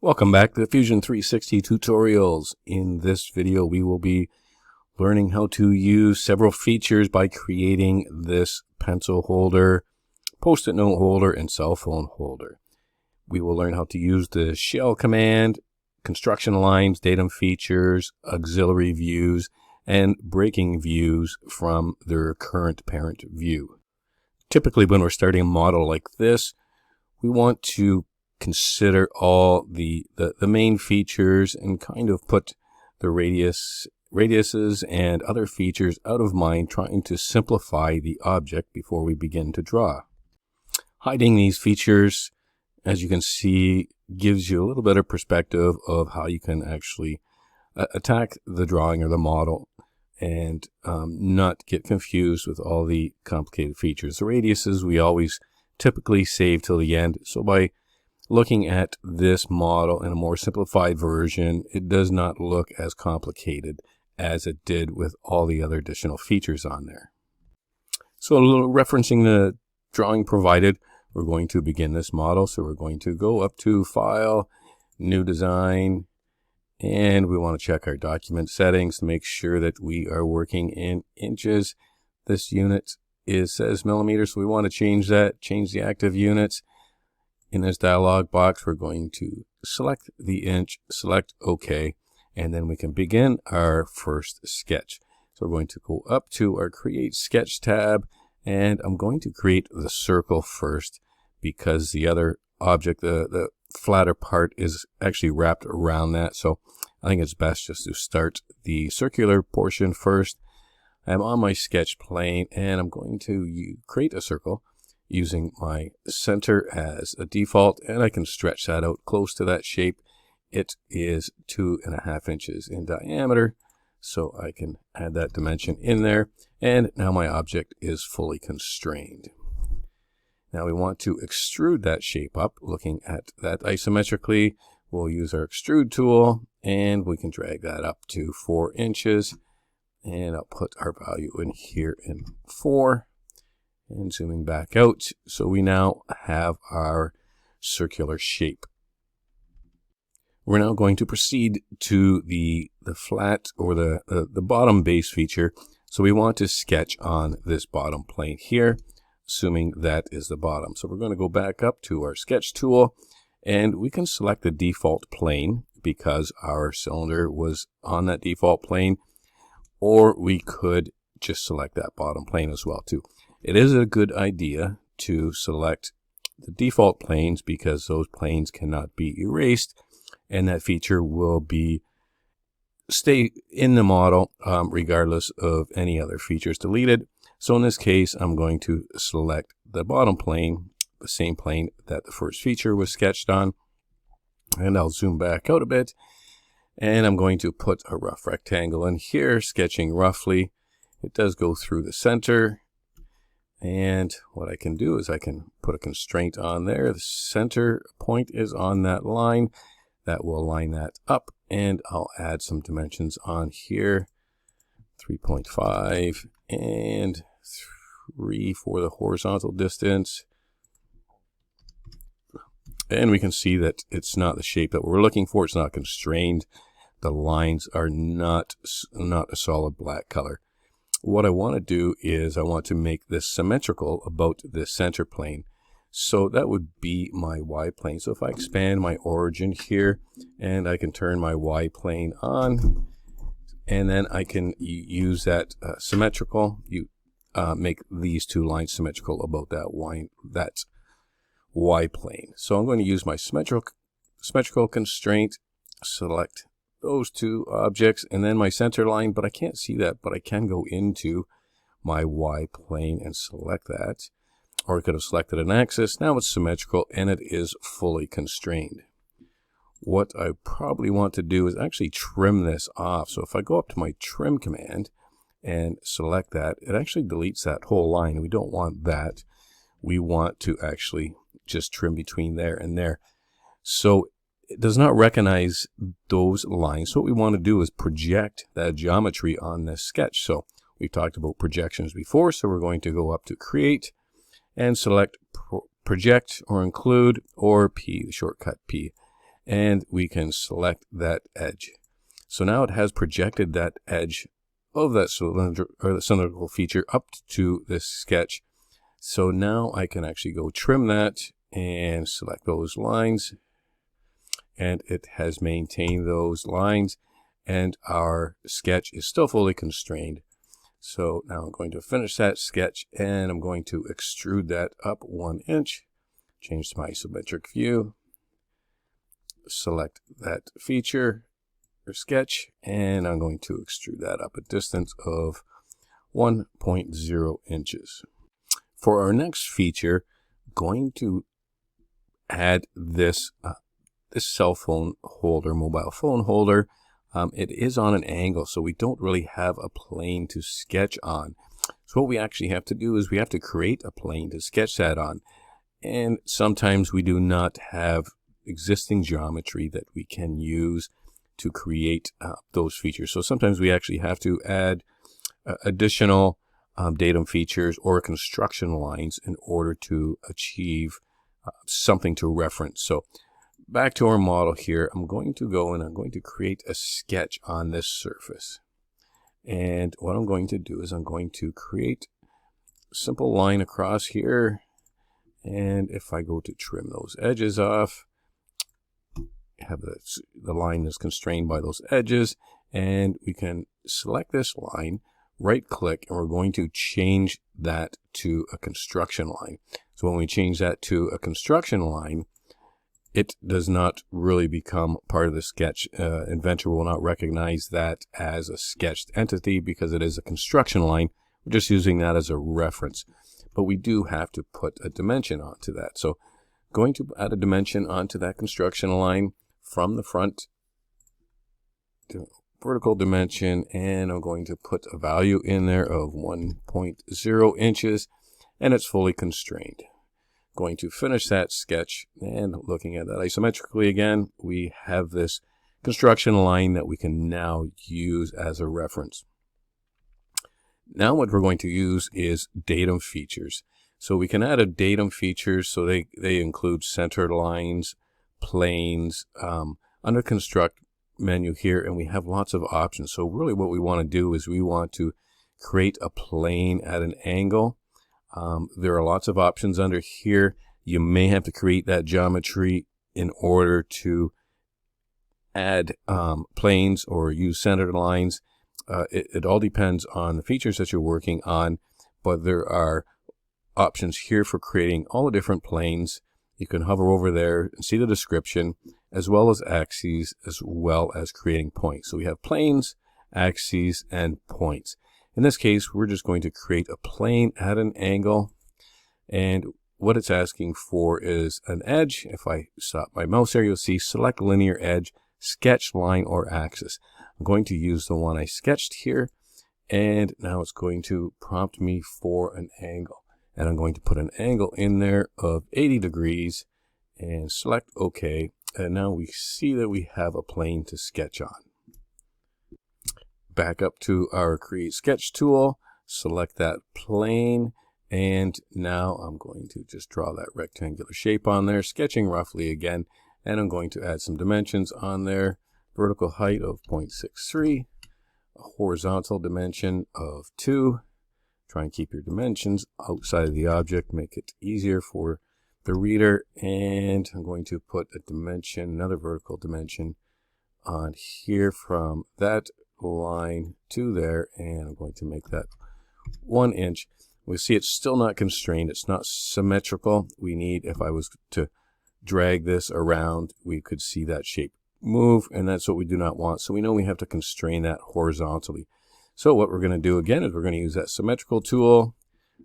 Welcome back to the Fusion 360 tutorials. In this video, we will be learning how to use several features by creating this pencil holder, post-it note holder, and cell phone holder. We will learn how to use the shell command, construction lines, datum features, auxiliary views, and breaking views from their current parent view. Typically, when we're starting a model like this, we want to consider all the main features and kind of put the radiuses and other features out of mind, trying to simplify the object before we begin to draw. Hiding these features, as you can see, gives you a little better perspective of how you can actually attack the drawing or the model and not get confused with all the complicated features. The radiuses we always typically save till the end, so by looking at this model in a more simplified version, it does not look as complicated as it did with all the other additional features on there. So a little referencing the drawing provided, we're going to begin this model. So we're going to go up to File, New Design, and we want to check our document settings to make sure that we are working in inches. This unit says millimeters, so we want to change that, change the active units. In this dialog box, we're going to select the inch, select OK, and then we can begin our first sketch. So we're going to go up to our Create Sketch tab, and I'm going to create the circle first because the other object, the flatter part, is actually wrapped around that. So I think it's best just to start the circular portion first. I'm on my sketch plane, and I'm going to create a circle using my center as a default, and I can stretch that out close to that shape. It is 2.5 inches in diameter, so I can add that dimension in there, and now my object is fully constrained. Now we want to extrude that shape up. Looking at that isometrically, we'll use our extrude tool, and we can drag that up to 4 inches, and I'll put our value in here in 4. And zooming back out, so we now have our circular shape. We're now going to proceed to the flat or the bottom base feature. So we want to sketch on this bottom plane here, assuming that is the bottom. So we're going to go back up to our sketch tool, and we can select the default plane because our cylinder was on that default plane, or we could just select that bottom plane as well too. It is a good idea to select the default planes because those planes cannot be erased, and that feature will stay in the model regardless of any other features deleted. So in this case, I'm going to select the bottom plane, the same plane that the first feature was sketched on, and I'll zoom back out a bit, and I'm going to put a rough rectangle in here, sketching roughly. It does go through the center. And what I can do is I can put a constraint on there. The center point is on that line. That will line that up. And I'll add some dimensions on here. 3.5 and 3 for the horizontal distance. And we can see that it's not the shape that we're looking for. It's not constrained. The lines are not a solid black color. What I want to do is I want to make this symmetrical about the center plane. So that would be my Y plane. So if I expand my origin here, and I can turn my Y plane on, and then I can use that symmetrical, make these two lines symmetrical about that Y plane. So I'm going to use my symmetrical constraint, select those two objects, and then my center line, but I can't see that, but I can go into my Y plane and select that, or I could have selected an axis. Now it's symmetrical and it is fully constrained. What I probably want to do is actually trim this off. So if I go up to my trim command and select that, it actually deletes that whole line. We don't want that. We want to actually just trim between there and there. So it does not recognize those lines. So what we want to do is project that geometry on this sketch. So we've talked about projections before, so we're going to go up to Create and select Project or Include, or P, the shortcut P. and we can select that edge. So now it has projected that edge of that cylindrical feature up to this sketch. So now I can actually go trim that and select those lines, and it has maintained those lines, and our sketch is still fully constrained. So now I'm going to finish that sketch, and I'm going to extrude that up 1 inch, change to my isometric view, select that feature or sketch, and I'm going to extrude that up a distance of 1.0 inches. For our next feature, going to add this cell phone holder, mobile phone holder. It is on an angle, so we don't really have a plane to sketch on. So what we actually have to do is we have to create a plane to sketch that on. And sometimes we do not have existing geometry that we can use to create those features. So sometimes we actually have to add additional datum features or construction lines in order to achieve something to reference. So back to our model here, I'm going to go and I'm going to create a sketch on this surface. And what I'm going to do is I'm going to create a simple line across here. And if I go to trim those edges off, have the line is constrained by those edges, and we can select this line, right click, and we're going to change that to a construction line. So when we change that to a construction line, it does not really become part of the sketch. Inventor will not recognize that as a sketched entity because it is a construction line. We're just using that as a reference. But we do have to put a dimension onto that. So going to add a dimension onto that construction line from the front to vertical dimension, and I'm going to put a value in there of 1.0 inches, and it's fully constrained. Going to finish that sketch, and looking at that isometrically again, we have this construction line that we can now use as a reference. Now what we're going to use is datum features. So we can add a datum features, so they include centered lines, planes, under construct menu here, and we have lots of options. So really what we want to do is we want to create a plane at an angle. There are lots of options under here. You may have to create that geometry in order to add planes or use centered lines. It all depends on the features that you're working on, but there are options here for creating all the different planes. You can hover over there and see the description, as well as axes, as well as creating points. So we have planes, axes, and points. In this case, we're just going to create a plane at an angle, and what it's asking for is an edge. If I stop my mouse there, you'll see select linear edge, sketch line, or axis. I'm going to use the one I sketched here, and now it's going to prompt me for an angle. And I'm going to put an angle in there of 80 degrees and select OK. And now we see that we have a plane to sketch on. Back up to our Create Sketch tool, select that plane, and now I'm going to just draw that rectangular shape on there, sketching roughly again, and I'm going to add some dimensions on there. Vertical height of 0.63, a horizontal dimension of 2. Try and keep your dimensions outside of the object, make it easier for the reader. And I'm going to put a dimension, another vertical dimension on here from that line to there, and I'm going to make that 1 inch. We see it's still not constrained, it's not symmetrical. We need, if I was to drag this around, we could see that shape move, and that's what we do not want. So we know we have to constrain that horizontally. So what we're going to do again is we're going to use that symmetrical tool,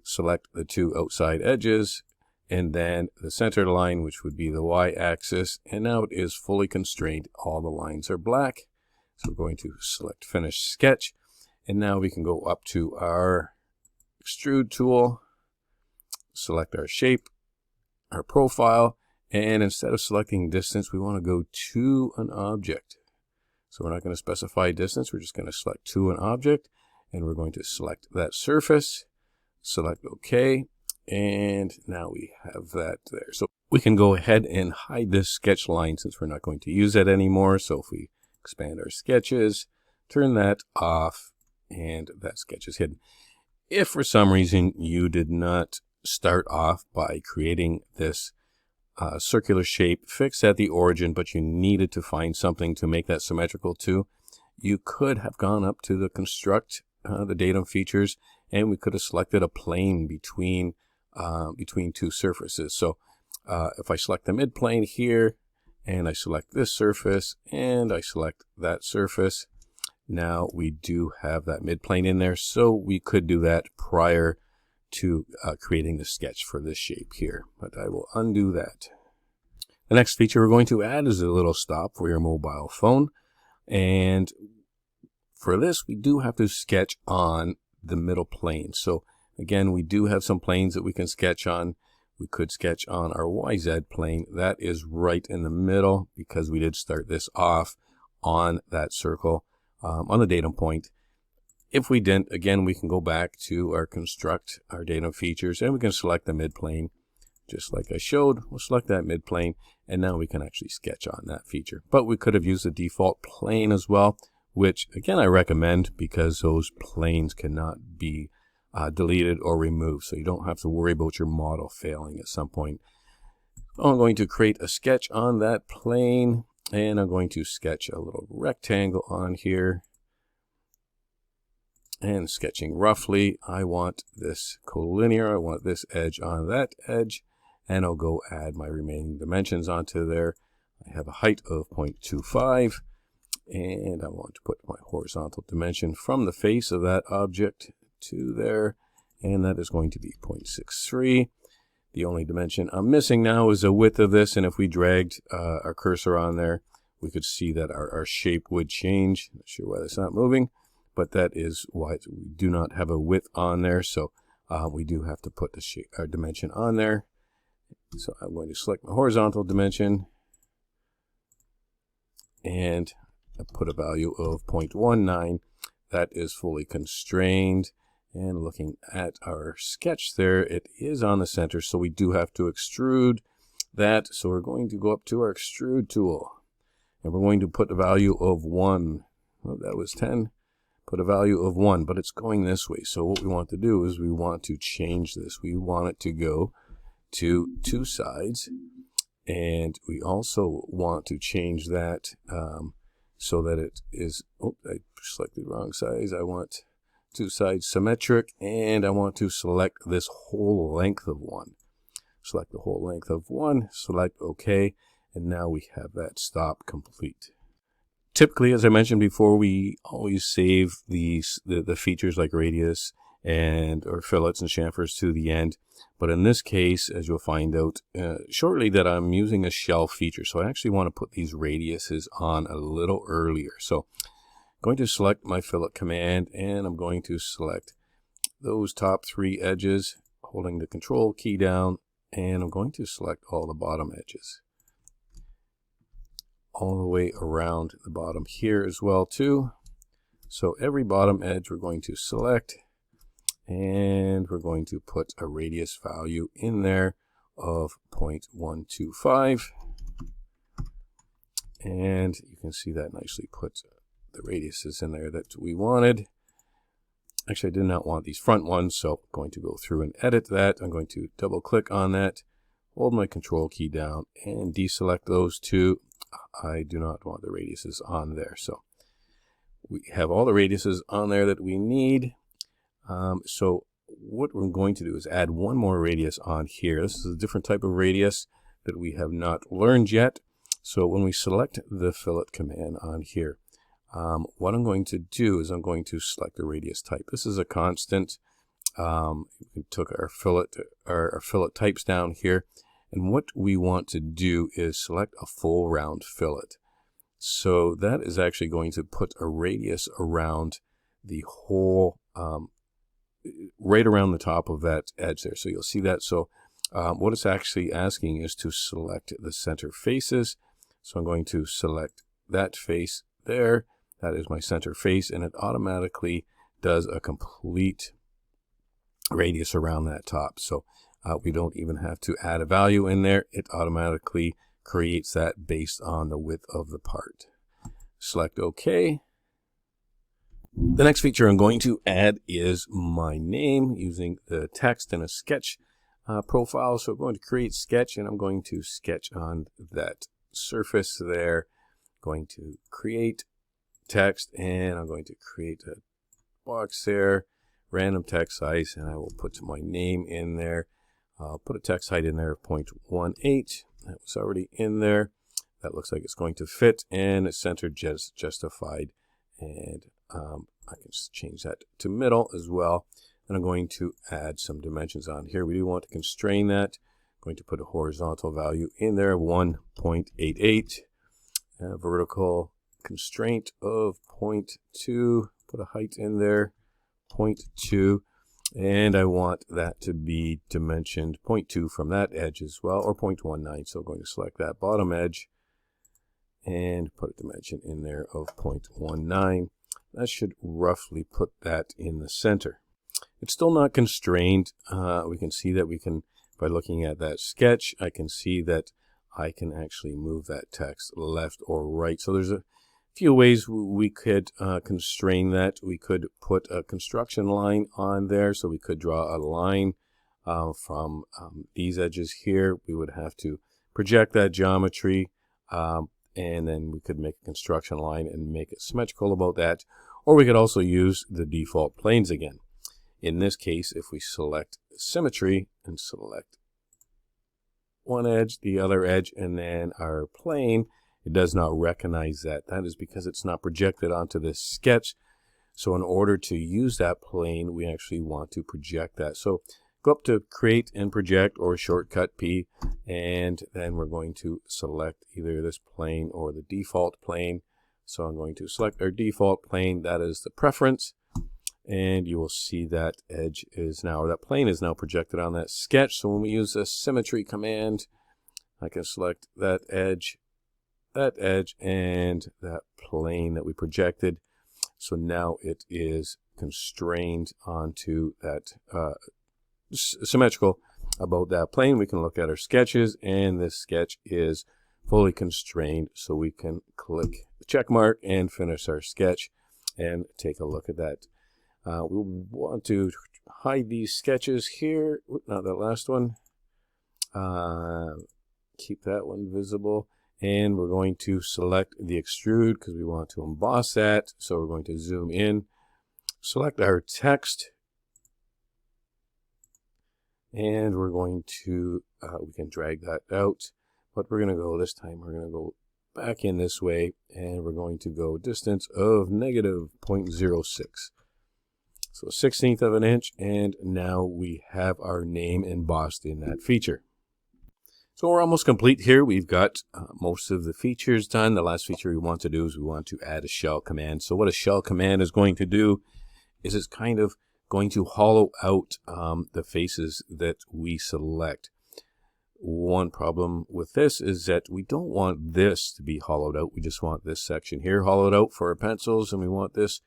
select the two outside edges, and then the center line, which would be the y-axis, and now it is fully constrained. All the lines are black. So we're going to select Finish Sketch, and now we can go up to our Extrude tool, select our shape, our profile, and instead of selecting distance, we want to go to an object. So we're not going to specify distance, we're just going to select to an object, and we're going to select that surface, select OK, and now we have that there. So We can go ahead and hide this sketch line since we're not going to use it anymore. So if we expand our sketches, turn that off, and that sketch is hidden. If for some reason you did not start off by creating this circular shape fixed at the origin, but you needed to find something to make that symmetrical too, you could have gone up to the construct, the datum features, and we could have selected a plane between two surfaces. So if I select the mid plane here, and I select this surface, and I select that surface, now we do have that mid plane in there. So we could do that prior to creating the sketch for this shape here, but I will undo that. The next feature we're going to add is a little stop for your mobile phone, and for this we do have to sketch on the middle plane. So again, we do have some planes that we can sketch on. We could sketch on our YZ plane. That is right in the middle because we did start this off on that circle on the datum point. If we didn't, again, we can go back to our construct, our datum features, and we can select the mid plane. Just like I showed, we'll select that mid plane, and now we can actually sketch on that feature. But we could have used the default plane as well, which again I recommend because those planes cannot be deleted or removed, so you don't have to worry about your model failing at some point. I'm going to create a sketch on that plane, and I'm going to sketch a little rectangle on here. And sketching roughly, I want this collinear, I want this edge on that edge, and I'll go add my remaining dimensions onto there. I have a height of 0.25, and I want to put my horizontal dimension from the face of that object to there, and that is going to be 0.63. The only dimension I'm missing now is the width of this, and if we dragged our cursor on there, we could see that our shape would change. Not sure why that's not moving, but that is why we do not have a width on there, so we do have to put the shape, our dimension on there. So I'm going to select my horizontal dimension, and I put a value of 0.19. That is fully constrained. And looking at our sketch there, it is on the center, so we do have to extrude that. So we're going to go up to our extrude tool, and we're going to put a value of 1. Oh, that was 10. Put a value of 1, but it's going this way. So what we want to do is we want to change this. We want it to go to 2 sides, and we also want to change that so that it is, oh, I selected the wrong size. I want 2 sides symmetric, and I want to select this whole length of 1. Select the whole length of 1, select OK, and now we have that stop complete. Typically, as I mentioned before, we always save the features like radius or fillets and chamfers to the end. But in this case, as you'll find out shortly, that I'm using a shelf feature. So I actually want to put these radiuses on a little earlier. So I'm going to select my fillet command, and I'm going to select those top 3 edges, holding the control key down, and I'm going to select all the bottom edges. All the way around the bottom here as well too. So every bottom edge we're going to select, and we're going to put a radius value in there of 0.125, and you can see that nicely puts the radiuses in there that we wanted. Actually, I did not want these front ones, so I'm going to go through and edit that. I'm going to double click on that, hold my control key down, and deselect those 2. I do not want the radiuses on there. So we have all the radiuses on there that we need. So what we're going to do is add one more radius on here. This is a different type of radius that we have not learned yet. So when we select the fillet command on here, what I'm going to do is I'm going to select the radius type. This is a constant. We took our fillet types down here. And what we want to do is select a full round fillet. So that is actually going to put a radius around the whole, right around the top of that edge there. So you'll see that. So what it's actually asking is to select the center faces. So I'm going to select that face there. That is my center face, and it automatically does a complete radius around that top. So We don't even have to add a value in there. It automatically creates that based on the width of the part. Select OK. The next feature I'm going to add is my name using the text in a sketch profile. So I'm going to create sketch, and I'm going to sketch on that surface there. Going to create text, and I'm going to create a box there, random text size, and I will put my name in there. I'll put a text height in there of 0.18. That was already in there. That looks like it's going to fit, and it's centered justified. And I can just change that to middle as well. And I'm going to add some dimensions on here. We do want to constrain that. I'm going to put a horizontal value in there, 1.88. Vertical constraint of 0.2. Put a height in there, 0.2. And I want that to be dimensioned 0.2 from that edge as well, or 0.19. So I'm going to select that bottom edge and put a dimension in there of 0.19. That should roughly put that in the center. It's still not constrained. We can see that by looking at that sketch, I can see that I can actually move that text left or right. So there's a few ways we could constrain that. We could put a construction line on there. So we could draw a line from these edges here. We would have to project that geometry, and then we could make a construction line and make it symmetrical about that. Or we could also use the default planes again. In this case, if we select symmetry and select one edge, the other edge, and then our plane, it does not recognize that. That is because it's not projected onto this sketch. So in order to use that plane, we actually want to project that. So go up to Create and Project, or shortcut P, and then we're going to select either this plane or the default plane. So I'm going to select our default plane. That is the preference. And you will see that edge is now, or that plane is now projected on that sketch. So when we use the symmetry command, I can select that edge, and that plane that we projected. So now it is constrained onto that, symmetrical about that plane. We can look at our sketches, and this sketch is fully constrained. So we can click the check mark and finish our sketch and take a look at that. We want to hide these sketches here. Not that last one. Keep that one visible. And we're going to select the extrude because we want to emboss that. So we're going to zoom in, select our text, and we're going to, we can drag that out. But we're going to go this time, we're going to go back in this way, and we're going to go distance of -0.06. So 1/16 of an inch, and now we have our name embossed in that feature. So we're almost complete here. We've got most of the features done. The last feature we want to do is we want to add a shell command. So what a shell command is going to do is it's kind of going to hollow out the faces that we select. One problem with this is that we don't want this to be hollowed out. We just want this section here hollowed out for our pencils, and we want this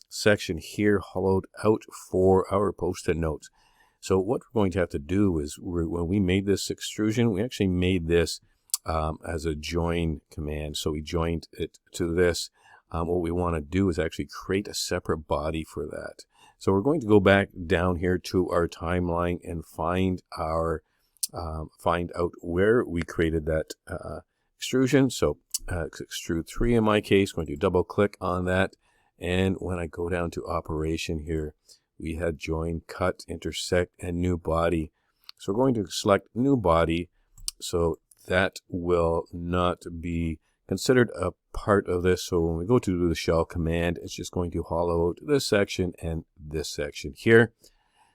section here hollowed out for our post-it notes. So what we're going to have to do is, when we made this extrusion, we actually made this as a join command. So we joined it to this. What we want to do is actually create a separate body for that. So we're going to go back down here to our timeline and find out where we created that extrusion. So extrude 3 in my case. Going to double click on that. And when I go down to operation here, we had join, cut, intersect, and new body. So we're going to select new body. So that will not be considered a part of this. So when we go to do the shell command, it's just going to hollow out this section and this section here.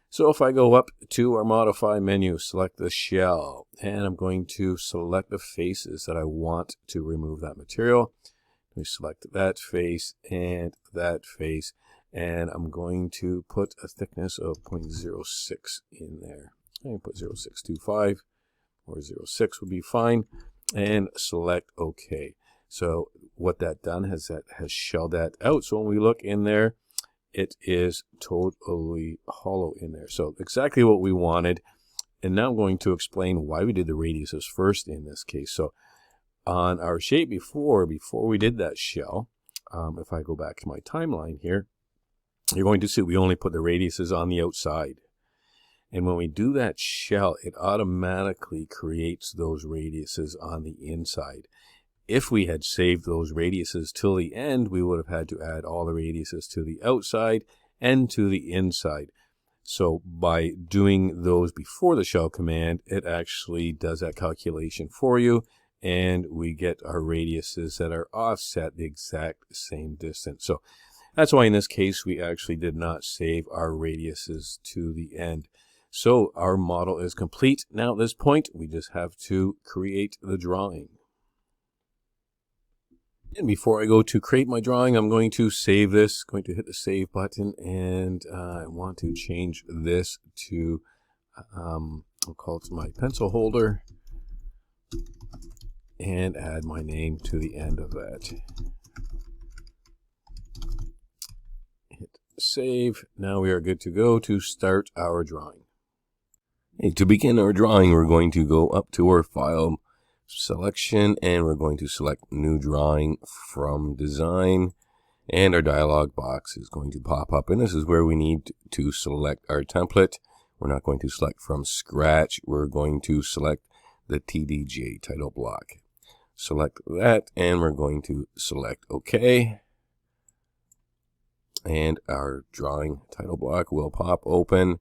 So if I go up to our modify menu, select the shell, and I'm going to select the faces that I want to remove that material. We select that face and that face, and I'm going to put a thickness of 0.06 in there. I can put 0.625 or 0.6 would be fine, and select OK. So what that done has shelled that out. So when we look in there, it is totally hollow in there. So exactly what we wanted. And now I'm going to explain why we did the radiuses first in this case. So on our shape before we did that shell, if I go back to my timeline here, you're going to see we only put the radiuses on the outside. And when we do that shell, it automatically creates those radiuses on the inside. If we had saved those radiuses till the end, we would have had to add all the radiuses to the outside and to the inside. So by doing those before the shell command, it actually does that calculation for you, and we get our radiuses that are offset the exact same distance. So that's why in this case, we actually did not save our radiuses to the end. So our model is complete. Now at this point, we just have to create the drawing. And before I go to create my drawing, I'm going to save this, going to hit the save button, and I want to change this to, I'll call it my pencil holder, and add my name to the end of that. Hit save. Now we are good to go to start our drawing. Okay, to begin our drawing, we're going to go up to our file selection, and we're going to select new drawing from design, and our dialog box is going to pop up, and this is where we need to select our template. We're not going to select from scratch. We're going to select the TDJ title block. Select that, and we're going to select OK, and our drawing title block will pop open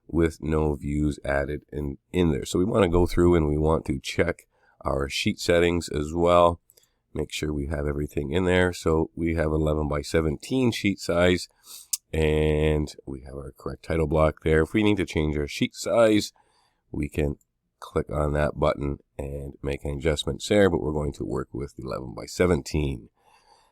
with no views added in there. So we want to go through and we want to check our sheet settings as well. Make sure we have everything in there. So we have 11 by 17 sheet size, and we have our correct title block there. If we need to change our sheet size, we can click on that button and make an adjustment there, but we're going to work with 11 by 17.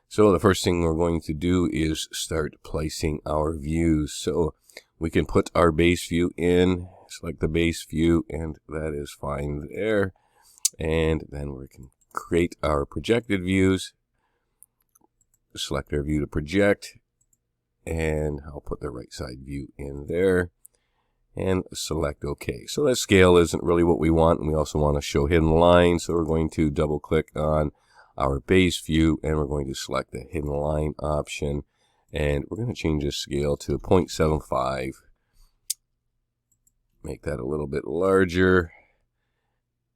So the first thing we're going to do is start placing our views. So we can put our base view in, select the base view, and that is fine there. And then we can create our projected views, select our view to project, and I'll put the right side view in there, and select OK. So that scale isn't really what we want, and we also want to show hidden lines, so we're going to double click on our base view, and we're going to select the hidden line option, and we're going to change the scale to 0.75. Make that a little bit larger.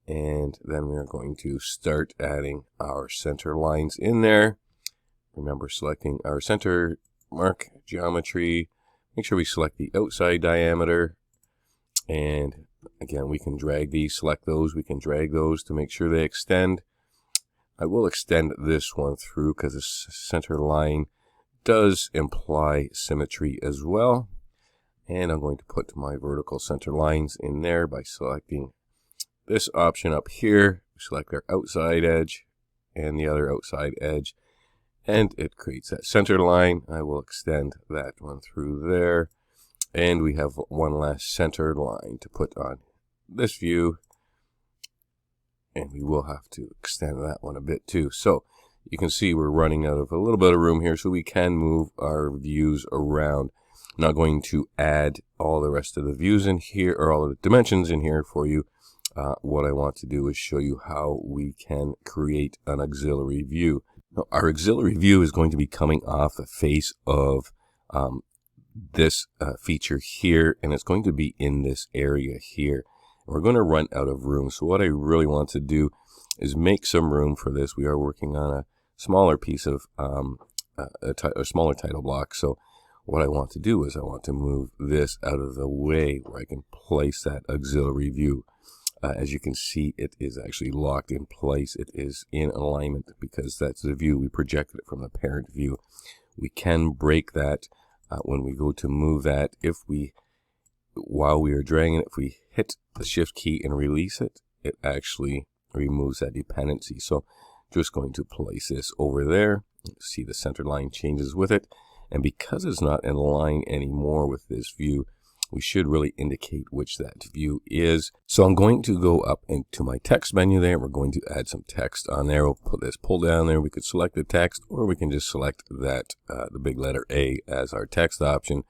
And then we're going to start adding our center lines in there. Remember selecting our center mark geometry. Make sure we select the outside diameter. And again, we can drag these, select those. We can drag those to make sure they extend. I will extend this one through because the center line does imply symmetry as well. And I'm going to put my vertical center lines in there by selecting this option up here. Select our outside edge and the other outside edge, and it creates that center line. I will extend that one through there, and we have one last center line to put on this view, and we will have to extend that one a bit too. So you can see we're running out of a little bit of room here, so we can move our views around. I'm not going to add all the rest of the views in here, or all of the dimensions in here for you. What I want to do is show you how we can create an auxiliary view. Now, our auxiliary view is going to be coming off the face of this feature here, and it's going to be in this area here. We're going to run out of room, so what I really want to do is make some room for this. We are working on a smaller piece of a smaller title block, so what I want to do is I want to move this out of the way where I can place that auxiliary view. As you can see, it is actually locked in place. It is in alignment because that's the view. We projected it from the parent view. We can break that when we go to move that. While we are dragging it, if we hit the shift key and release it, it actually removes that dependency. So just going to place this over there. See the center line changes with it. And because it's not in line anymore with this view, we should really indicate which that view is. So I'm going to go up into my text menu there. We're going to add some text on there. We'll put this pull down there. We could select the text, or we can just select that the big letter A as our text option.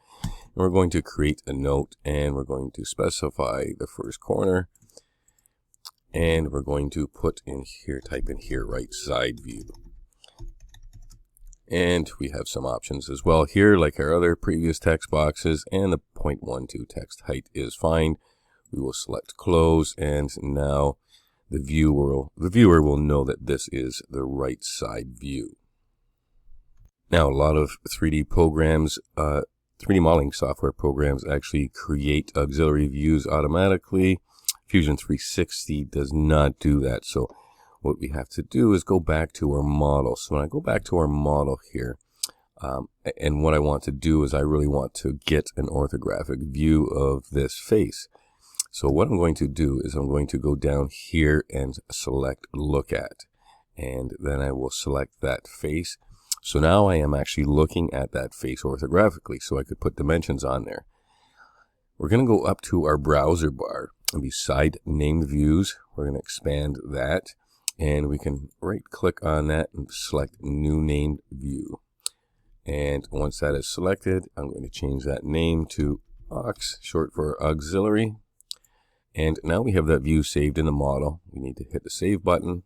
we're going to create a note, and we're going to specify the first corner, and we're going to put in here, type in here, right side view. And we have some options as well here, like our other previous text boxes, and the 0.12 text height is fine. We will select close, and now the viewer will know that this is the right side view. Now, a lot of 3D programs, 3D modeling software programs actually create auxiliary views automatically. Fusion 360 does not do that. So what we have to do is go back to our model. So when I go back to our model here, and what I want to do is I really want to get an orthographic view of this face. So what I'm going to do is I'm going to go down here and select look at, and then I will select that face. So now I am actually looking at that face orthographically, so I could put dimensions on there. We're going to go up to our browser bar, and beside named views, we're going to expand that, and we can right click on that and select new named view. And once that is selected, I'm going to change that name to aux, short for auxiliary. And now we have that view saved in the model. We need to hit the save button.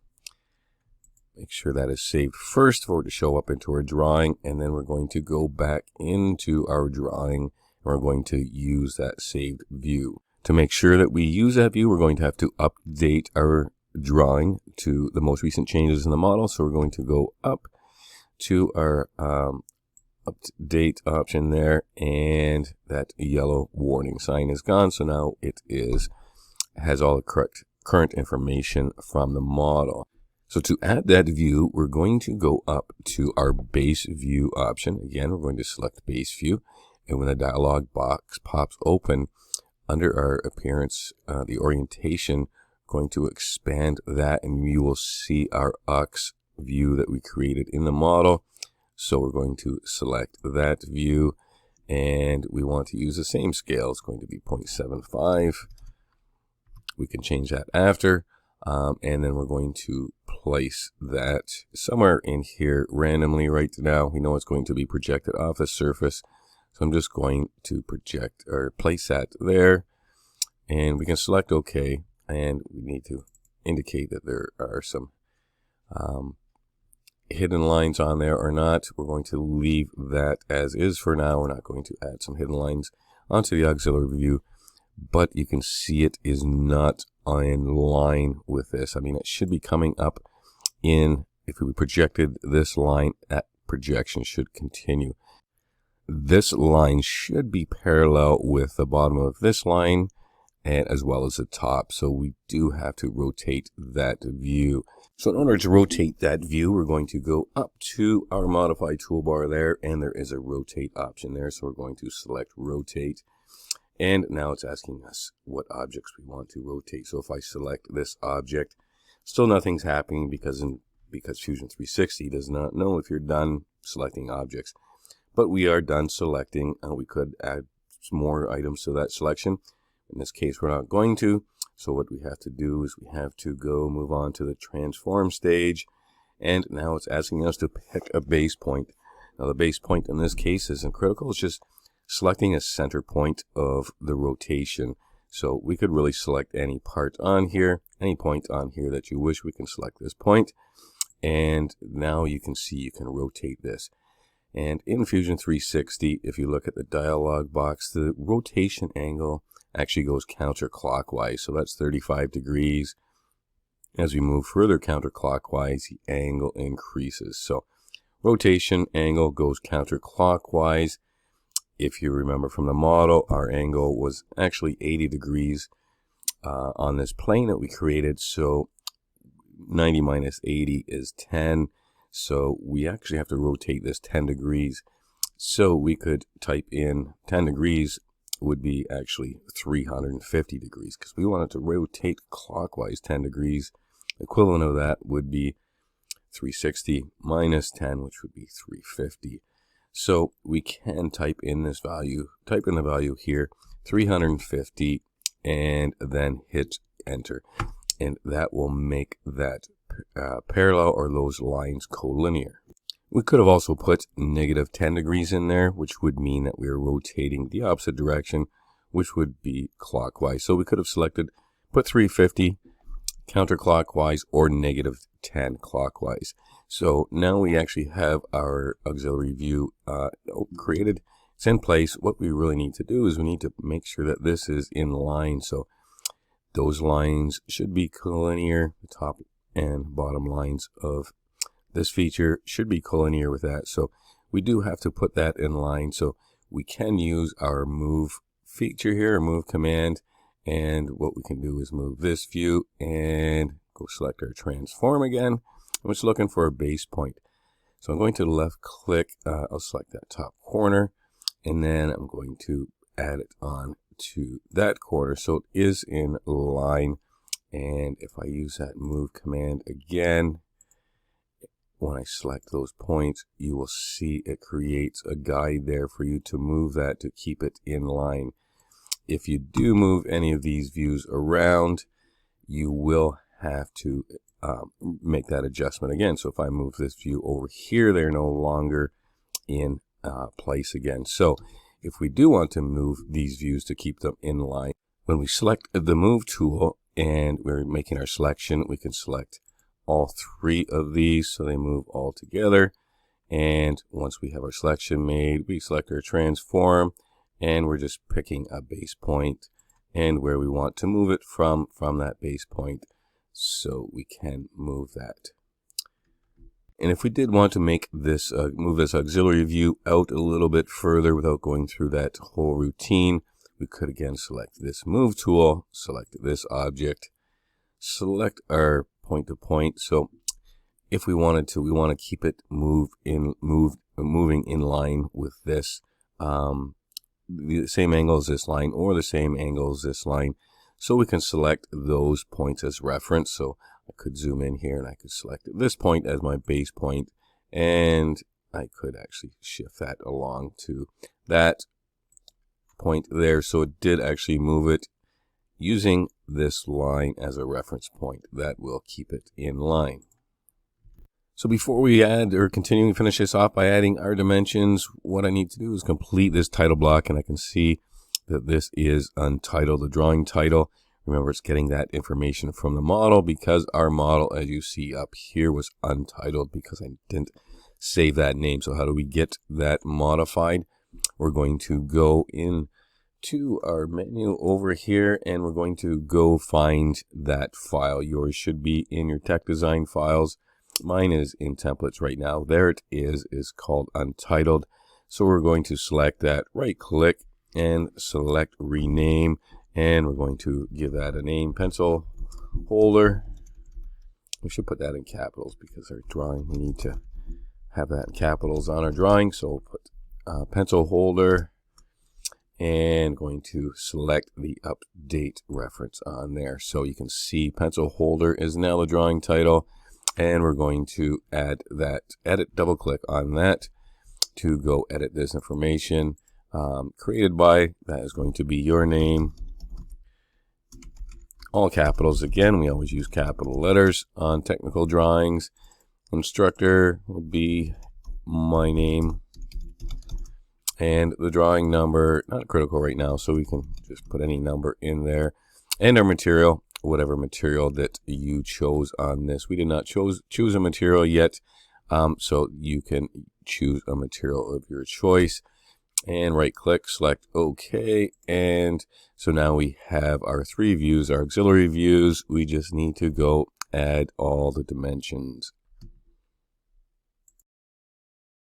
Make sure that is saved first for it to show up into our drawing, and then we're going to go back into our drawing, and we're going to use that saved view. To make sure that we use that view, we're going to have to update our drawing to the most recent changes in the model. So we're going to go up to our update option there, and that yellow warning sign is gone. So now it has all the current information from the model. So to add that view, we're going to go up to our base view option. Again, we're going to select base view, and when the dialog box pops open, under our appearance, the orientation, going to expand that, and you will see our aux view that we created in the model. So we're going to select that view, and we want to use the same scale. It's going to be 0.75. We can change that after, and then we're going to place that somewhere in here randomly. Right now, we know it's going to be projected off the surface, so I'm just going to project or place that there, and we can select OK, and we need to indicate that there are some hidden lines on there or not. We're going to leave that as is for now. We're not going to add some hidden lines onto the auxiliary view, but you can see it is not in line with this. I mean, it should be coming up in, if we projected this line, that projection should continue. This line should be parallel with the bottom of this line, and as well as the top. So we do have to rotate that view. So in order to rotate that view, we're going to go up to our modify toolbar there, and there is a rotate option there. So we're going to select rotate. And now it's asking us what objects we want to rotate. So if I select this object, still nothing's happening because Fusion 360 does not know if you're done selecting objects. But we are done selecting, and we could add some more items to that selection. In this case, we're not going to. So what we have to do is we have to move on to the transform stage. And now it's asking us to pick a base point. Now the base point in this case isn't critical. It's just selecting a center point of the rotation. So we could really select any part on here, any point on here that you wish. We can select this point, and now you can see you can rotate this. And in Fusion 360, if you look at the dialog box, the rotation angle actually goes counterclockwise, so that's 35 degrees. As we move further counterclockwise, the angle increases. So rotation angle goes counterclockwise. If you remember from the model, our angle was actually 80 degrees on this plane that we created. So 90 minus 80 is 10. So we actually have to rotate this 10 degrees. So we could type in 10 degrees would be actually 350 degrees because we wanted to rotate clockwise 10 degrees. Equivalent of that would be 360 minus 10, which would be 350. So we can type in this value, type in the value here, 350, and then hit enter. And that will make that parallel, or those lines, collinear. We could have also put negative 10 degrees in there, which would mean that we are rotating the opposite direction, which would be clockwise. So we could have selected, put 350 counterclockwise or negative 10 clockwise. So now we actually have our auxiliary view created. It's in place. What we really need to do is we need to make sure that this is in line. So those lines should be collinear. The top and bottom lines of this feature should be collinear with that. So we do have to put that in line. So we can use our move feature here, or move command. And what we can do is move this view and go select our transform again. I'm just looking for a base point. So I'm going to left click. I'll select that top corner, and then I'm going to add it on to that corner so it is in line. And if I use that move command again, when I select those points, you will see it creates a guide there for you to move that to keep it in line. If you do move any of these views around, you will have to make that adjustment again. So if I move this view over here, they're no longer in place again. So if we do want to move these views to keep them in line, when we select the move tool and we're making our selection, we can select all three of these so they move all together. And once we have our selection made, we select our transform, and we're just picking a base point and where we want to move it from that base point, so we can move that. And if we did want to make this move this auxiliary view out a little bit further without going through that whole routine, we could again select this move tool, select this object, select our point to point. So if we wanted to, we want to keep it moving in line with this the same angle as this line or the same angle as this line. So we can select those points as reference. So I could zoom in here and I could select this point as my base point, and I could actually shift that along to that point there. So it did actually move it using this line as a reference point. That will keep it in line. So before we add or continue to finish this off by adding our dimensions, what I need to do is complete this title block, and I can see that this is untitled, the drawing title. Remember, it's getting that information from the model because our model, as you see up here, was untitled because I didn't save that name. So how do we get that modified? We're going to go into our menu over here, and we're going to go find that file. Yours should be in your tech design files. Mine is in templates right now. There it is called untitled. So we're going to select that, right click and select rename, and we're going to give that a name, pencil holder. We should put that in capitals because our drawing, we need to have that in capitals on our drawing. So we'll put pencil holder, and going to select the update reference on there. So you can see pencil holder is now the drawing title. And we're going to add that, double click on that to go edit this information. Created by, that is going to be your name. All capitals. Again, we always use capital letters on technical drawings. Instructor will be my name. And the drawing number, not critical right now, so we can just put any number in there. And our material, whatever material that you chose on this. We did not choose a material yet, so you can choose a material of your choice, and right click, select OK. And so now we have our three views, our auxiliary views. We just need to go add all the dimensions.